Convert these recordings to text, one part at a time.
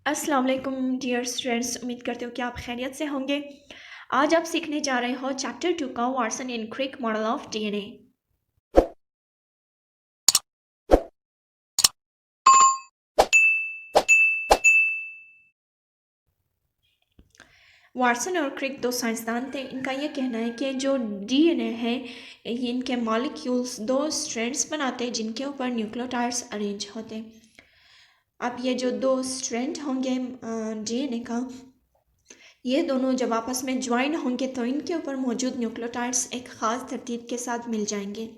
अस्सलाम वालेकुम dear students, उम्मीद करते हो कि आप खैरियत से होंगे। आज आप सीखने जा रहे हो चैप्टर 2 का Watson and Crick model of DNA. Watson और क्रिक दो साइंसदान थे। इनका यह कहना है कि जो डीएनए है ये इनके मॉलिक्यूल्स दो स्ट्रैंड्स बनाते हैं जिनके ऊपर न्यूक्लियोटाइड्स अरेंज होते हैं। अब ये जो दो स्ट्रैंड होंगे डीएनए का, ये दोनों जब आपस में ज्वाइन होंगे तो इनके ऊपर मौजूद न्यूक्लियोटाइड्स एक ख़ास तरतीब के साथ मिल जाएंगे।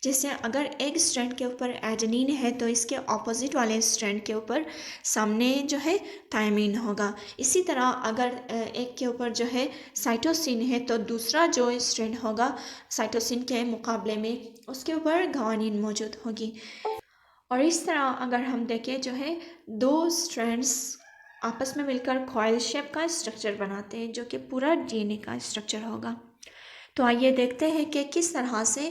जैसे अगर एक स्ट्रैंड के ऊपर एडेनिन है तो इसके ऑपोजिट वाले स्ट्रैंड के ऊपर सामने जो है थायमिन होगा। इसी तरह अगर एक के ऊपर जो है साइटोसिन है तो दूसरा जो स्ट्रैंड होगा साइटोसिन के मुकाबले में उसके ऊपर ग्वानिन मौजूद होगी। और इस तरह अगर हम देखें जो है दो स्ट्रैंड्स आपस में मिलकर कॉइल शेप का स्ट्रक्चर बनाते हैं जो कि पूरा डीएनए का स्ट्रक्चर होगा। तो आइए देखते हैं कि किस तरह से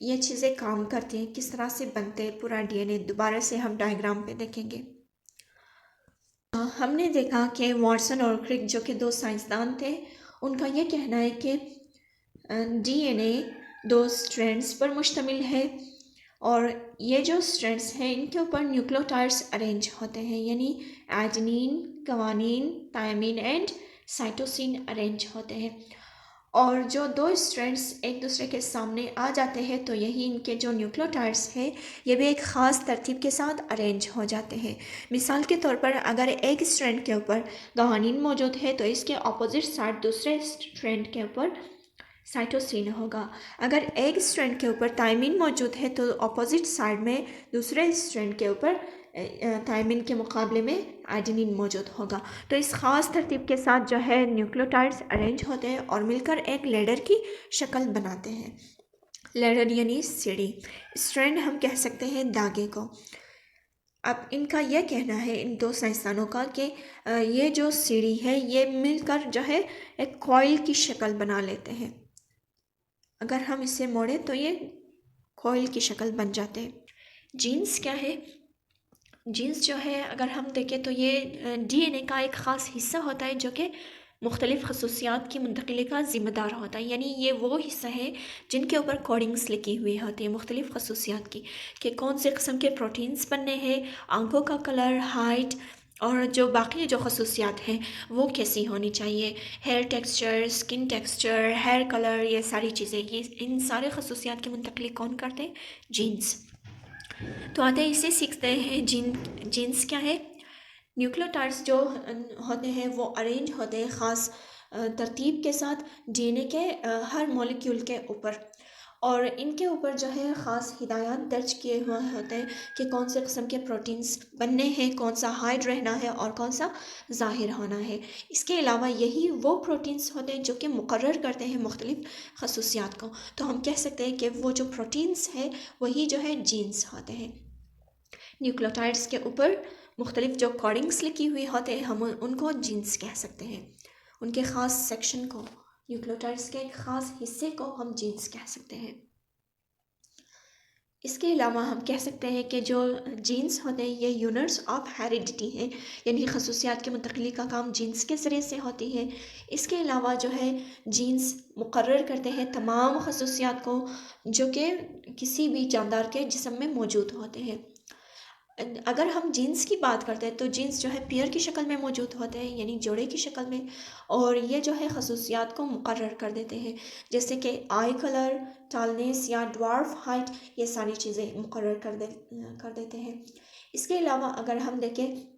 ये चीज़ें काम करती हैं, किस तरह से बनते हैं पूरा डीएनए। दोबारा से हम डायग्राम पे देखेंगे। हमने देखा कि वाटसन और क्रिक जो कि दो साइंसदान थे, उनका ये कहना है कि डीएनए दो स्ट्रैंड्स पर मुश्तमिल है और ये जो स्ट्रैंड्स हैं इनके ऊपर न्यूक्लियोटाइड्स अरेंज होते हैं, यानी adenine, guanine, thymine and cytosine arrange होते हैं। और जो दो स्ट्रैंड्स एक दूसरे के सामने आ जाते हैं तो यही इनके जो न्यूक्लियोटाइड्स हैं ये भी एक ख़ास तरतीब के साथ अरेंज हो जाते हैं। मिसाल के तौर पर अगर एक स्ट्रैंड के ऊपर ग्वानिन मौजूद है तो इसके ऑपोजिट साइड दूसरे स्ट्रैंड के ऊपर साइटोसिन होगा। अगर एक स्ट्रैंड के ऊपर थायमिन मौजूद है तो ऑपोजिट साइड में दूसरे स्ट्रैंड के ऊपर थायमिन के मुकाबले में एडेनिन मौजूद होगा। तो इस ख़ास तरतीब के साथ जो है न्यूक्लियोटाइड्स अरेंज होते हैं और मिलकर एक लेडर की शक्ल बनाते हैं। लेडर यानी सीढ़ी, स्ट्रैंड हम कह सकते हैं धागे को। अब इनका यह कहना है इन दो साइंसदानों का कि ये जो सीढ़ी है ये मिलकर जो है एक कॉइल की शक्ल बना लेते हैं। अगर हम इसे मोड़ें तो ये कॉइल की शक्ल बन जाते हैं। जीन्स क्या है? जीन्स जो है अगर हम देखें तो ये डीएनए का एक ख़ास हिस्सा होता है जो कि मुख्तलिफ़ खसूसियात की मुंतकिली का ज़िम्मेदार होता है। यानी ये वो हिस्सा है जिनके ऊपर कोडिंग्स लिखी हुई होती है मुख्तलिफ़ खसूसियात की, कि कौन से किस्म के प्रोटीन्स बनने हैं, आंखों का कलर, हाइट और जो बाकी जो खसूसियात हैं वो कैसी होनी चाहिए, hair texture, skin texture, hair colour, ये सारी चीज़ें, ये इन सारे खसूसियात की मुंतकिली कौन करते हैं? जीन्स। तो आते इसे सीखते हैं। जीन्स क्या है? न्यूक्लियोटाइड्स जो होते हैं वो अरेंज होते हैं ख़ास तरतीब के साथ डीएनए के हर मॉलिक्यूल के ऊपर, और इनके ऊपर जो है ख़ास हिदायत दर्ज किए हुए होते हैं कि कौन से किस्म के प्रोटीन्स बनने हैं, कौन सा हाइड रहना है और कौन सा ज़ाहिर होना है। इसके अलावा यही वो प्रोटीन्स होते हैं जो कि मुकर्रर करते हैं मुख्तलिफ़ खसूसियात को। तो हम कह सकते हैं कि वो जो प्रोटीन्स हैं वही जो है जीन्स होते हैं। न्यूक्लियोटाइड्स के ऊपर मुख्तलिफ जो कोडिंग्स लिखी हुई होते हैं हम उनको जीन्स कह सकते हैं। उनके ख़ास सेक्शन को, न्यूक्लियोटाइड्स के एक ख़ास हिस्से को हम जीन्स कह सकते हैं। इसके अलावा हम कह सकते हैं कि जो जीन्स होते हैं ये यूनिट्स ऑफ हेरिडिटी हैं, यानी खसूसियात की मुंतकिली का काम जीन्स के ज़रिए से होती है। इसके अलावा जो है जीन्स मुकर्रर करते हैं तमाम खसूसियात को जो कि किसी भी जानदार के जिस्म में मौजूद होते हैं। अगर हम जीन्स की बात करते हैं तो जीन्स जो है पेयर की शक्ल में मौजूद होते हैं, यानी जोड़े की शक्ल में, और ये जो है खसूसियात को मुकर्रर कर देते हैं, जैसे कि आई कलर, टालनेस या ड्वार्फ हाइट, ये सारी चीज़ें मुकर्रर कर देते हैं। इसके अलावा अगर हम देखें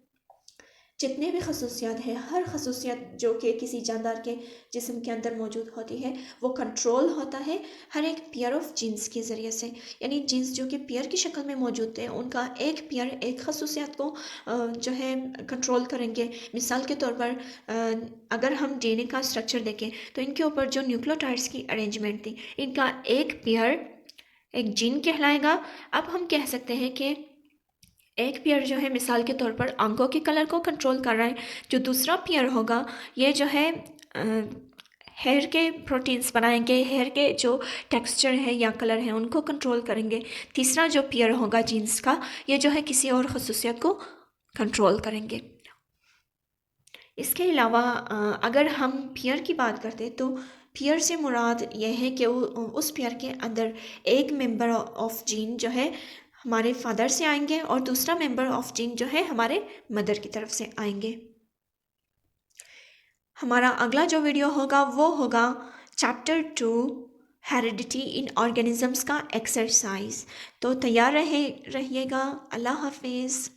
जितने भी खसूसियात हैं, हर खसूसियत जो कि किसी जानदार के जिस्म के अंदर मौजूद होती है वो कंट्रोल होता है हर एक पेयर ऑफ जीन्स के ज़रिए से। यानी जीन्स जो कि पेयर की शक्ल में मौजूद थे उनका एक पेयर एक खसूसियत को जो है कंट्रोल करेंगे। मिसाल के तौर पर अगर हम डीएनए का स्ट्रक्चर देखें तो इनके ऊपर जो न्यूक्लियोटाइड्स की अरेंजमेंट थी, इनका एक पेयर एक जीन कहलाएगा। अब हम कह सकते हैं कि एक पेयर जो है मिसाल के तौर पर आंखों के कलर को कंट्रोल कर रहा है, जो दूसरा पेयर होगा ये जो है हेयर के प्रोटीन्स बनाएंगे, हेयर के जो टेक्सचर है या कलर है उनको कंट्रोल करेंगे। तीसरा जो पेयर होगा जीन्स का ये जो है किसी और खसूसियत को कंट्रोल करेंगे। اس کے علاوہ اگر ہم پیئر کی بات کرتے تو پیئر سے مراد یہ ہے کہ اس پیئر کے اندر ایک ممبر آف جین جو ہے ہمارے فادر سے آئیں گے اور دوسرا ممبر آف جین جو ہے ہمارے مدر کی طرف سے آئیں گے۔ ہمارا اگلا جو ویڈیو ہوگا وہ ہوگا چیپٹر 2 ہیریڈیٹی ان آرگینزمس کا ایکسرسائز۔ تو تیار رہیے گا۔ اللہ حافظ۔